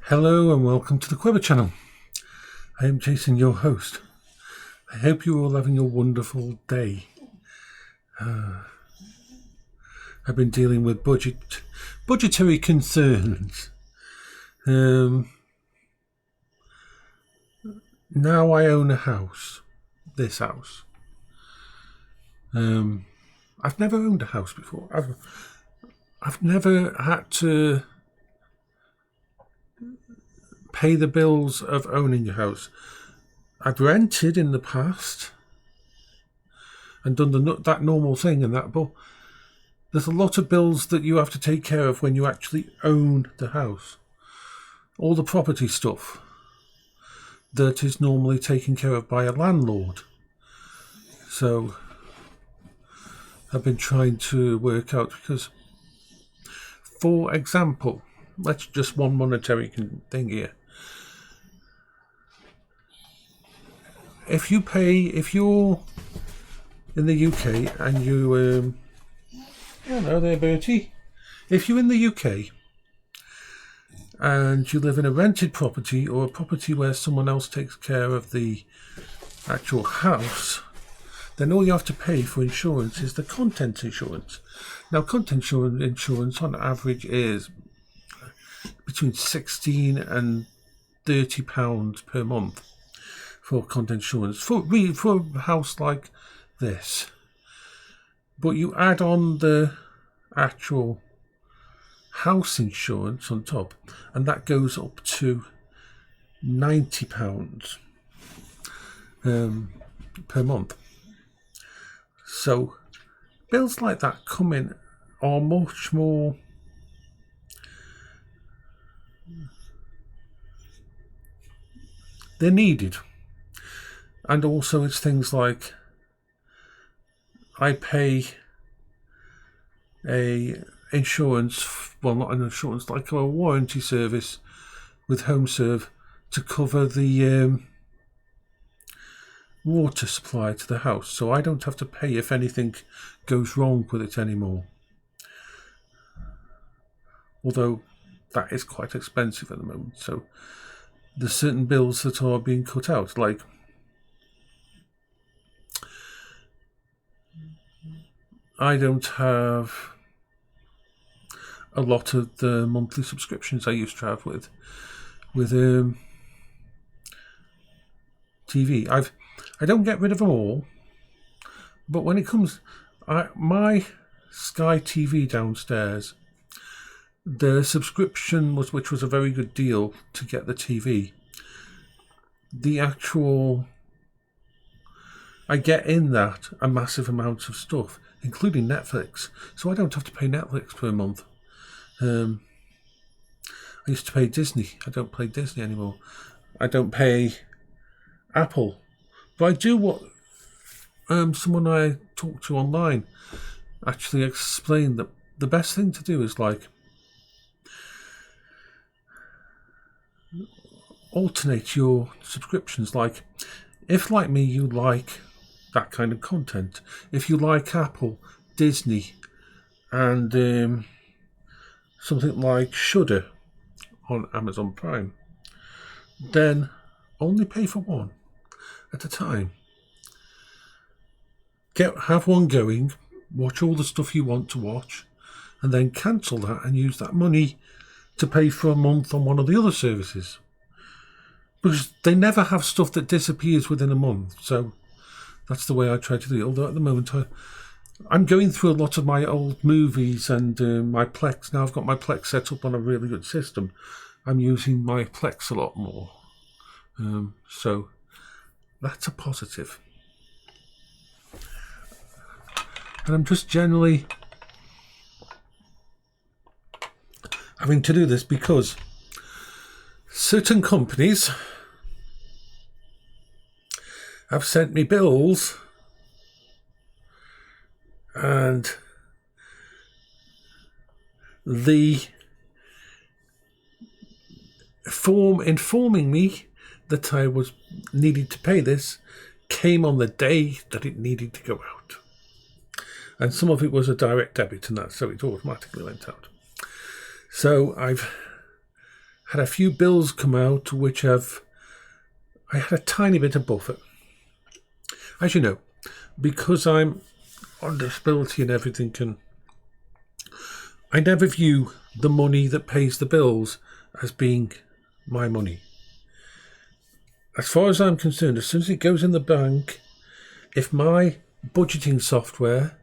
Hello and welcome to the Quiver channel. I am Jason, your host. I hope you're all having a wonderful day. I've been dealing with budgetary concerns. Now I own a house. This house. I've never owned a house before. I've never had to pay the bills of owning a house. I've rented in the past and done that normal thing and that, but there's a lot of bills that you have to take care of when you actually own the house. All the property stuff that is normally taken care of by a landlord. So I've been trying to work out, because, for example, let's just one monetary thing here. If you're in the UK and you, hello there, Bertie. If you're in the UK and you live in a rented property or a property where someone else takes care of the actual house, then all you have to pay for insurance is the contents insurance. Now, content insurance on average is between £16 and £30 per month for content insurance for a house like this. But you add on the actual house insurance on top, and that goes up to £90 per month. So bills like that come in are much more they're needed. And also it's things like I pay a insurance, well, not an insurance, like a warranty service with HomeServe to cover the water supply to the house, so I don't have to pay if anything goes wrong with it anymore. Although that is quite expensive at the moment, so there's certain bills that are being cut out, like I don't have a lot of the monthly subscriptions I used to have with TV. I don't get rid of them all, but when it comes, my Sky TV downstairs, the subscription which was a very good deal to get the TV. The actual, I get in that a massive amount of stuff, including Netflix, so I don't have to pay Netflix per month. I used to pay Disney. I don't pay Disney anymore. I don't pay Apple, but I do what someone I talked to online actually explained, that the best thing to do is like alternate your subscriptions. Like, if like me you like that kind of content, if you like Apple, Disney, and something like Shudder on Amazon Prime, then only pay for one at a time. Have one going, watch all the stuff you want to watch, and then cancel that and use that money to pay for a month on one of the other services. Because they never have stuff that disappears within a month, so that's the way I try to do it. Although at the moment I'm going through a lot of my old movies and my Plex. Now I've got my Plex set up on a really good system. I'm using my Plex a lot more. So that's a positive. And I'm just generally having to do this because certain companies have sent me bills and the form informing me that I was needed to pay this came on the day that it needed to go out. And some of it was a direct debit and that, so it automatically went out. So I've had a few bills come out which I had a tiny bit of buffer. As you know, because I'm on disability and everything, I never view the money that pays the bills as being my money. As far as I'm concerned, as soon as it goes in the bank, if my budgeting software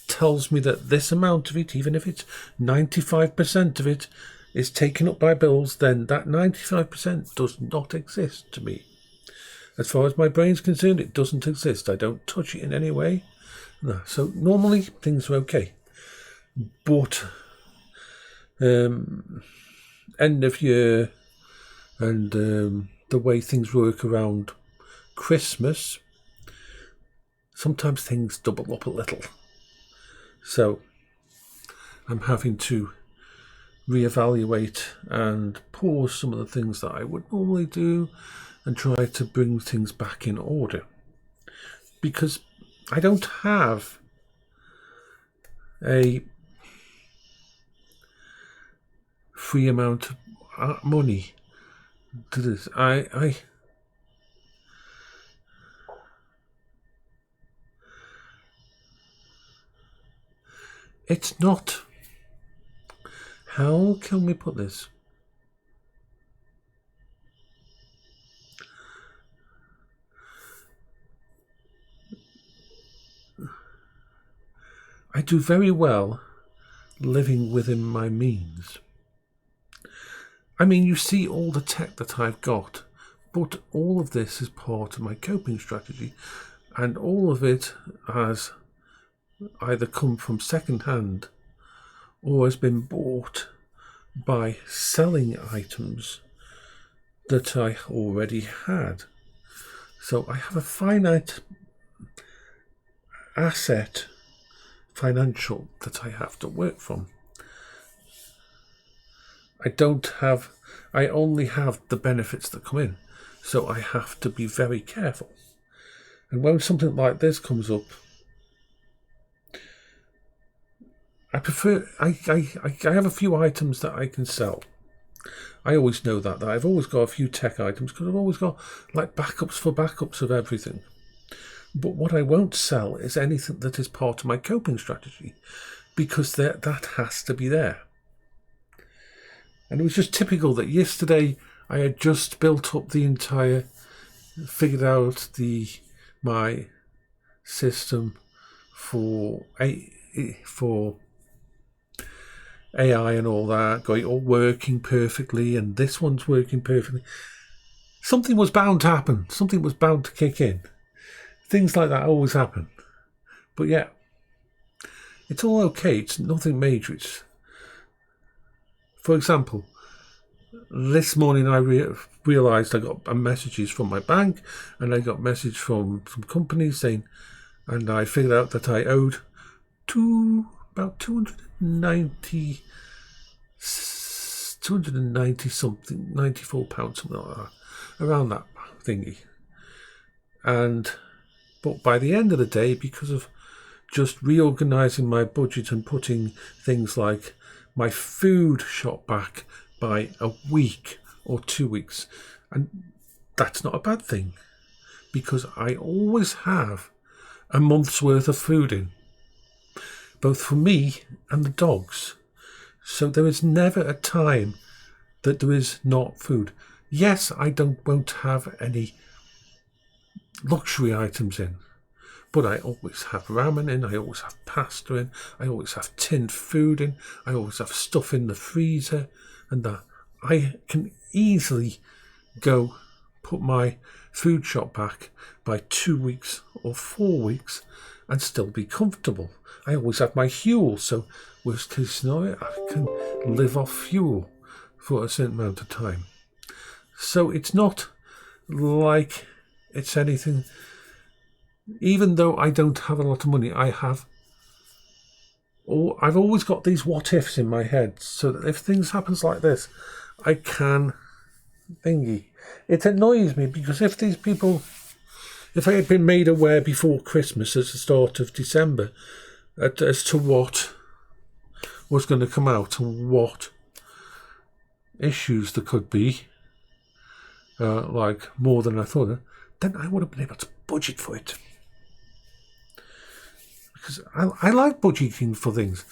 tells me that this amount of it, even if it's 95% of it, is taken up by bills, then that 95% does not exist to me. As far as my brain's concerned, it doesn't exist. I don't touch it in any way. No. So normally things are okay. But end of year and the way things work around Christmas, sometimes things double up a little. So I'm having to reevaluate and pause some of the things that I would normally do and try to bring things back in order. Because I don't have a free amount of money to this. It's not. How can we put this? I do very well living within my means. I mean, you see all the tech that I've got, but all of this is part of my coping strategy, and all of it has either come from second hand or has been bought by selling items that I already had. So I have a finite asset, financial, that I have to work from. I only have the benefits that come in, so I have to be very careful. And when something like this comes up, I have a few items that I can sell. I always know that I've always got a few tech items because I've always got like backups of everything. But what I won't sell is anything that is part of my coping strategy, because that has to be there. And it was just typical that yesterday I had just built up figured out my system for AI and all that, got it all working perfectly, and this one's working perfectly. Something was bound to happen. Something was bound to kick in. Things like that always happen. But yeah, it's all okay. It's nothing major. For example, this morning I realised I got messages from my bank, and I got a message from some companies saying, and I figured out that I owed about 290 something, £94, something like that, around that thingy. But by the end of the day, because of just reorganising my budget and putting things like my food shot back by a week or 2 weeks, and that's not a bad thing, because I always have a month's worth of food in, both for me and the dogs. So there is never a time that there is not food. Yes, I won't have any luxury items in, but I always have ramen in, I always have pasta in, I always have tinned food in, I always have stuff in the freezer, and that I can easily go put my food shop back by 2 weeks or 4 weeks and still be comfortable. I always have my fuel, so worst case scenario, I can live off fuel for a certain amount of time. So it's not like it's anything. Even though I don't have a lot of money, I've always got these what ifs in my head, so that if things happens like this, I can thingy. It annoys me because if I had been made aware before Christmas, at the start of December, as to what was going to come out and what issues there could be, like more than I thought, then I would have been able to budget for it. Because I like budgeting for things.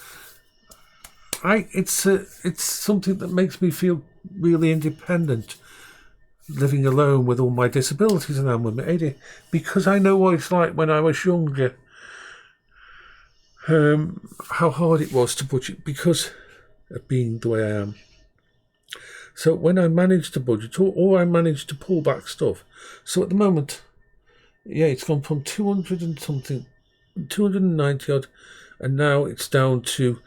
It's something that makes me feel really independent, living alone with all my disabilities and I'm with my ADHD, because I know what it's like when I was younger. How hard it was to budget because of being the way I am. So when I managed to budget, or I managed to pull back stuff. So at the moment, yeah, it's gone from 200 and something, 290 odd, and now it's down to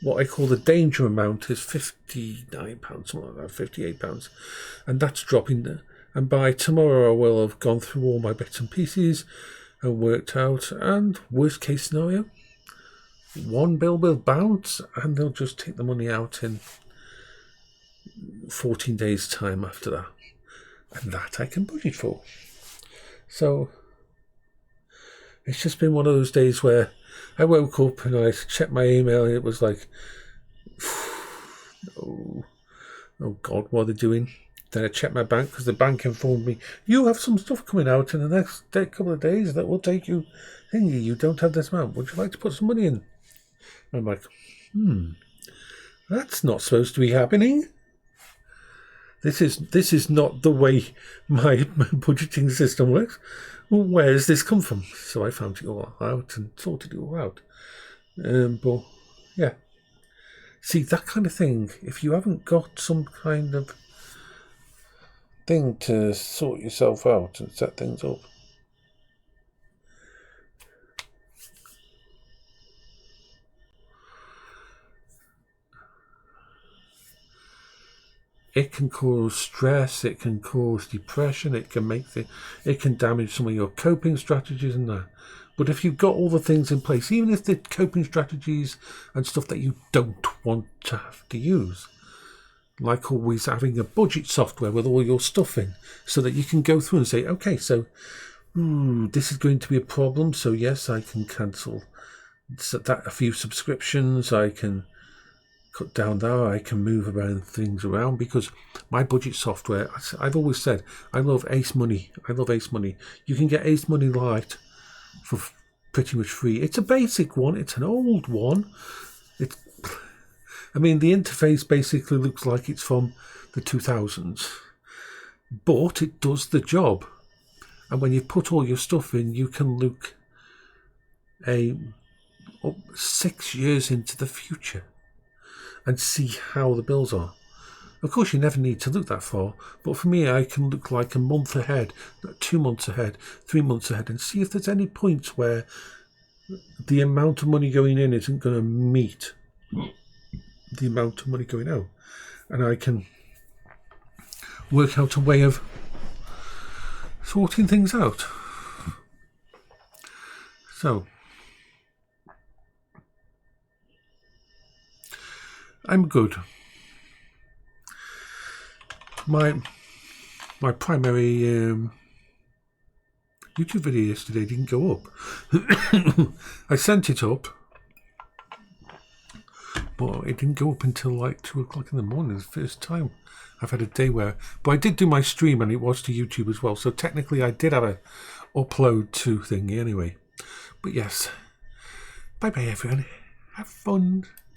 what I call the danger amount is £59, something like that, £58, and that's dropping there. And by tomorrow I will have gone through all my bits and pieces and worked out, and worst case scenario, one bill will bounce and they'll just take the money out in 14 days time after that, and that I can budget for. So it's just been one of those days where I woke up and I checked my email and it was like, oh God, what are they doing? Then I checked my bank because the bank informed me, you have some stuff coming out in the next couple of days that will take you thingy. You don't have this amount. Would you like to put some money in? And I'm like, that's not supposed to be happening. This is not the way my budgeting system works. Well, where does this come from? So I found it all out and sorted it all out. But yeah, see, that kind of thing, if you haven't got some kind of thing to sort yourself out and set things up, it can cause stress, it can cause depression, it can damage some of your coping strategies and that. But if you've got all the things in place, even if the coping strategies and stuff that you don't want to have to use, like always having a budget software with all your stuff in, so that you can go through and say, okay, so this is going to be a problem, so yes, I can cancel a few subscriptions, I can cut down there, I can move things around, because my budget software, I've always said, I love Ace Money. You can get Ace Money Lite for pretty much free. It's a basic one, it's an old one. The interface basically looks like it's from the 2000s, but it does the job. And when you put all your stuff in, you can look up 6 years into the future and see how the bills are. Of course, you never need to look that far, but for me, I can look like a month ahead, 2 months ahead, 3 months ahead, and see if there's any points where the amount of money going in isn't going to meet the amount of money going out. And I can work out a way of sorting things out. So I'm good. My primary YouTube video yesterday didn't go up. I sent it up, but it didn't go up until like 2 o'clock in the morning. It's the first time I've had a day where... But I did do my stream and it was to YouTube as well. So technically I did have a upload to thingy anyway. But yes. Bye-bye everyone. Have fun.